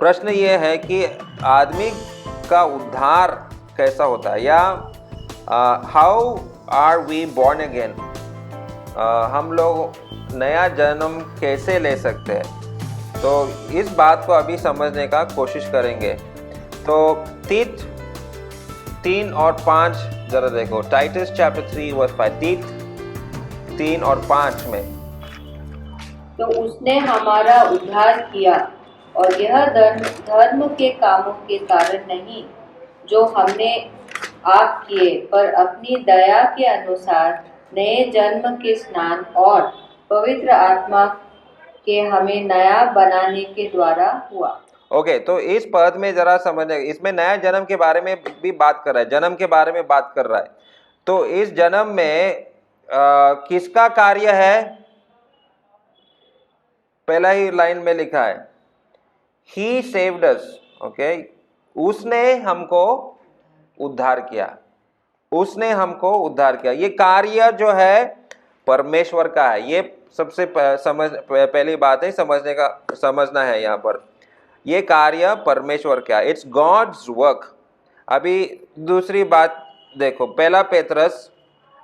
प्रश्न ये है कि आदमी का उद्धार कैसा होता है, या how are we born again, हम लोग नया जन्म कैसे ले सकते हैं। तो इस बात को अभी समझने का कोशिश करेंगे। तो तीत 3 और 5 जरा देखो, टाइटस चैप्टर 3 वर्स 5, तीत 3 और 5 में। तो उसने हमारा उद्धार किया, और यह धर्म के कामों के कारण नहीं जो हमने आप किए, पर अपनी दया के अनुसार नए जन्म के स्नान और पवित्र आत्मा के हमें नया बनाने के द्वारा हुआ। ओके, तो इस पद में जरा समझने, इसमें नया जन्म के बारे में भी बात कर रहा है, जन्म के बारे में बात कर रहा है। तो इस जन्म में किसका कार्य है? पहला ही लाइन में लिखा है, ही सेव्ड अस। ओके, उसने हमको उद्धार किया, उसने हमको उद्धार किया। ये कार्य जो है परमेश्वर का है। ये सबसे पहली बात है, समझना है यहाँ पर, ये कार्य परमेश्वर का है, इट्स गॉड्स वर्क। अभी दूसरी बात देखो, पहला पेत्रस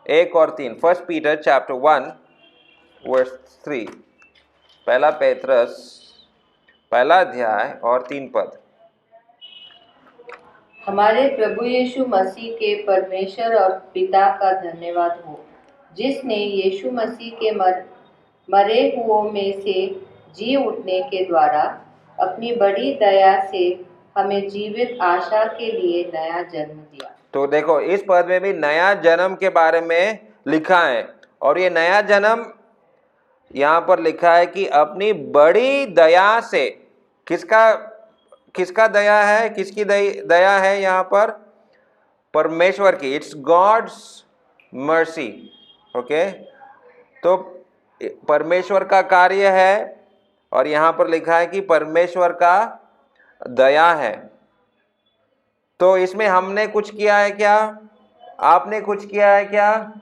1 और 3, फर्स्ट पीटर चैप्टर 1 वर्स 3, पहला पेत्रस पहला अध्याय और 3 पद। हमारे प्रभु यीशु मसीह के परमेश्वर और पिता का धन्यवाद हो, जिसने यीशु मसीह के मरे हुओं में से जी उठने के द्वारा अपनी बड़ी दया से हमें जीवित आशा के लिए नया जन्म दिया। तो देखो, इस पद में भी नया जन्म के बारे में लिखा है, और ये नया जन्म यहाँ पर लिखा है कि अपनी बड़ी दया से। किसका दया है, किसकी दया है यहाँ पर? परमेश्वर की, इट्स गॉड्स मर्सी। ओके, तो परमेश्वर का कार्य है, और यहाँ पर लिखा है कि परमेश्वर का दया है। तो इसमें हमने कुछ किया है क्या? आपने कुछ किया है क्या?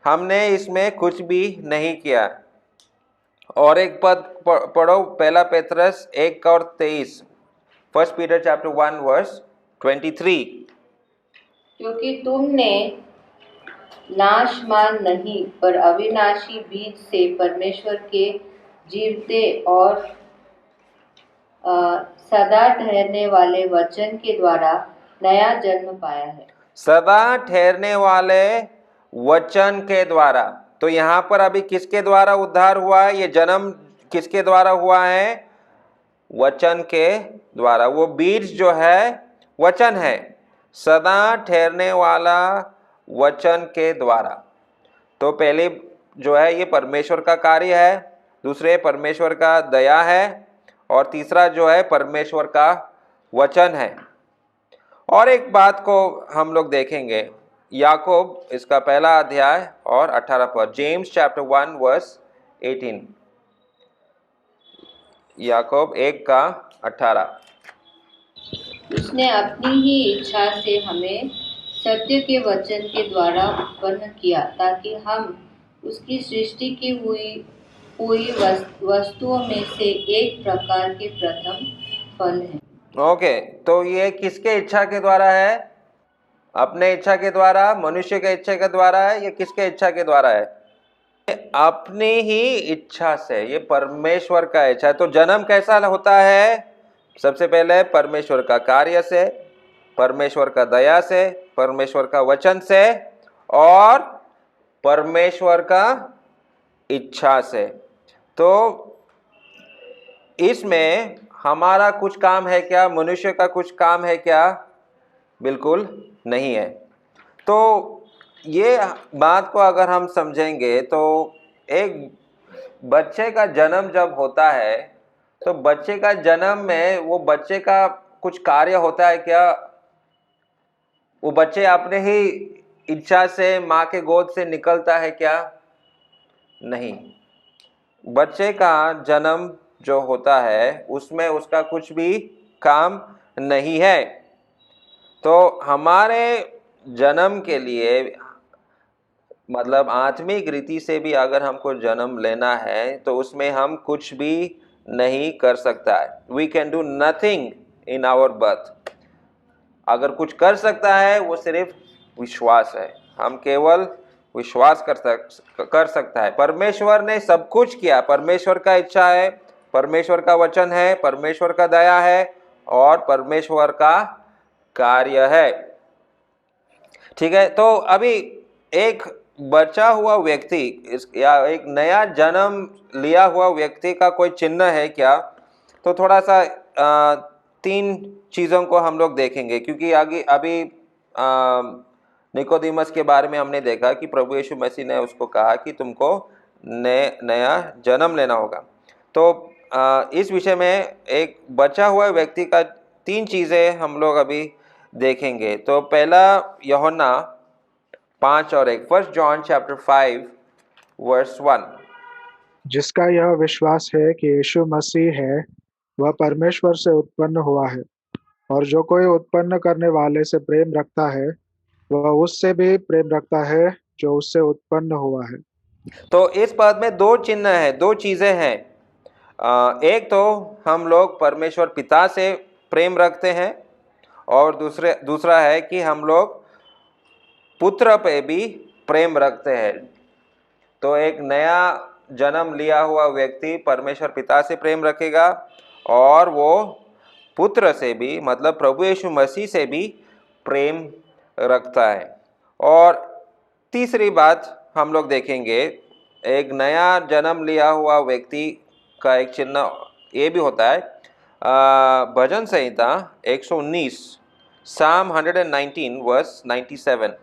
हमने इसमें कुछ भी नहीं किया। और एक पद पढ़ो, पहला पेत्रस 1 और 23, फर्स्ट पीटर चैप्टर 1 वर्स 23। क्योंकि तुमने नाशमान नहीं पर अविनाशी बीज से परमेश्वर के जीवते और सदा ठहरने वाले वचन के द्वारा नया जन्म पाया है। सदा ठहरने वाले वचन के द्वारा। तो यहाँ पर अभी किसके द्वारा उद्धार हुआ है? ये जन्म किसके द्वारा हुआ है? वचन के द्वारा। वो बीज जो है वचन है, सदा ठहरने वाला वचन के द्वारा। तो पहले जो है ये परमेश्वर का कार्य है, दूसरे परमेश्वर का दया है, और तीसरा जो है परमेश्वर का वचन है। और एक बात को हम लोग देखेंगे, याकूब इसका पहला अध्याय और 18 पद, जेम्स चैप्टर 1 वर्स 18, याकूब 1 का 18। उसने अपनी ही इच्छा से हमें सत्य के वचन के द्वारा उत्पन्न किया, ताकि हम उसकी सृष्टि की हुई वस्तुओं में से एक प्रकार के प्रथम फल हैं। ओके, तो ये किसके इच्छा के द्वारा है? अपने इच्छा के द्वारा, मनुष्य के इच्छा के द्वारा है, ये किसके इच्छा के द्वारा है? अपनी ही इच्छा से, ये परमेश्वर का इच्छा है। तो जन्म कैसा होता है? सबसे पहले परमेश्वर का कार्य से, परमेश्वर का दया से, परमेश्वर का वचन से, और परमेश्वर का इच्छा से। तो इसमें हमारा कुछ काम है क्या? मनुष्य का कुछ काम है क्या? बिल्कुल नहीं है। तो ये बात को अगर हम समझेंगे, तो एक बच्चे का जन्म जब होता है, तो बच्चे का जन्म में वो बच्चे का कुछ कार्य होता है क्या? वो बच्चे अपने ही इच्छा से माँ के गोद से निकलता है क्या? नहीं। बच्चे का जन्म जो होता है उसमें उसका कुछ भी काम नहीं है। तो हमारे जन्म के लिए, मतलब आत्मिक रीति से भी अगर हमको जन्म लेना है, तो उसमें हम कुछ भी नहीं कर सकता है। We can do nothing in our birth. अगर कुछ कर सकता है वो सिर्फ विश्वास है। हम केवल विश्वास कर सकता है। परमेश्वर ने सब कुछ किया। परमेश्वर का इच्छा है, परमेश्वर का वचन है, परमेश्वर का दया है और परमेश्वर का कार्य है। ठीक है, तो अभी एक बचा हुआ व्यक्ति या एक नया जन्म लिया हुआ व्यक्ति का कोई चिन्ह है क्या? तो थोड़ा सा 3 चीज़ों को हम लोग देखेंगे, क्योंकि आगे अभी निकोदेमस के बारे में हमने देखा कि प्रभु यीशु मसीह ने उसको कहा कि तुमको नया जन्म लेना होगा। तो इस विषय में एक बचा हुआ व्यक्ति का 3 चीज़ें हम लोग अभी देखेंगे। तो पहला यूहन्ना 5 और 1, 1 जॉन चैप्टर 5 वर्स 1। जिसका यह विश्वास है कि यीशु मसीह है, वह परमेश्वर से उत्पन्न हुआ है, और जो कोई उत्पन्न करने वाले से प्रेम रखता है वह उससे भी प्रेम रखता है जो उससे उत्पन्न हुआ है। तो इस पद में 2 चिन्ह है, 2 चीज़ें हैं। एक तो हम लोग परमेश्वर पिता से प्रेम रखते हैं और दूसरा है कि हम लोग पुत्र पे भी प्रेम रखते हैं। तो एक नया जन्म लिया हुआ व्यक्ति परमेश्वर पिता से प्रेम रखेगा और वो पुत्र से भी, मतलब प्रभु यीशु मसीह से भी प्रेम रखता है। और तीसरी बात हम लोग देखेंगे, एक नया जन्म लिया हुआ व्यक्ति का एक चिन्ह ये भी होता है। भजन संहिता 119, Psalm 119 वर्स 97।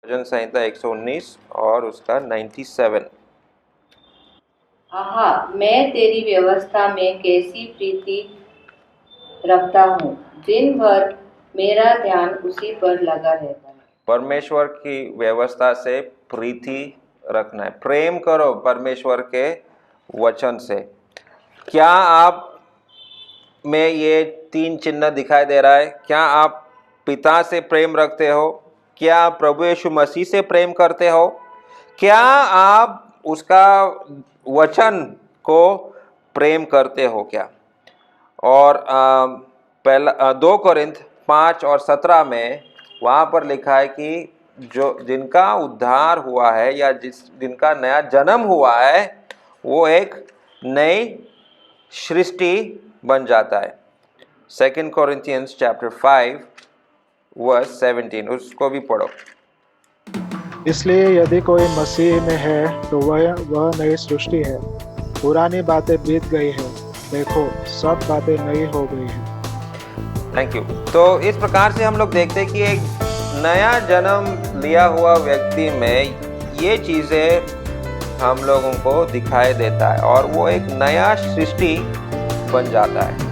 भजन संहिता 119 और उसका 97। आहा, मैं तेरी व्यवस्था में कैसी प्रीति रखता हूँ, दिन भर मेरा ध्यान उसी पर लगा रहता है। परमेश्वर की व्यवस्था से प्रीति रखना है, प्रेम करो परमेश्वर के वचन से। क्या आप में ये 3 चिन्ह दिखाई दे रहा है? क्या आप पिता से प्रेम रखते हो? क्या आप प्रभु यीशु मसीह से प्रेम करते हो? क्या आप उसका वचन को प्रेम करते हो क्या? और पहला 2 कोरिन्थ 5 और 17 में वहाँ पर लिखा है कि जो जिनका उद्धार हुआ है या जिनका नया जन्म हुआ है वो एक नई सृष्टि बन जाता है। 2 Corinthians चैप्टर 5 वर्स 17, उसको भी पढ़ो। इसलिए यदि कोई मसीह में है तो वह नई सृष्टि है, पुरानी बातें बीत गई हैं, देखो सब बातें नई हो गई हैं। Thank you. तो इस प्रकार से हम लोग देखते हैं कि एक नया जन्म लिया हुआ व्यक्ति में ये चीज़ें हम लोगों को दिखाई देता है और वो एक नया सृष्टि बन जाता है।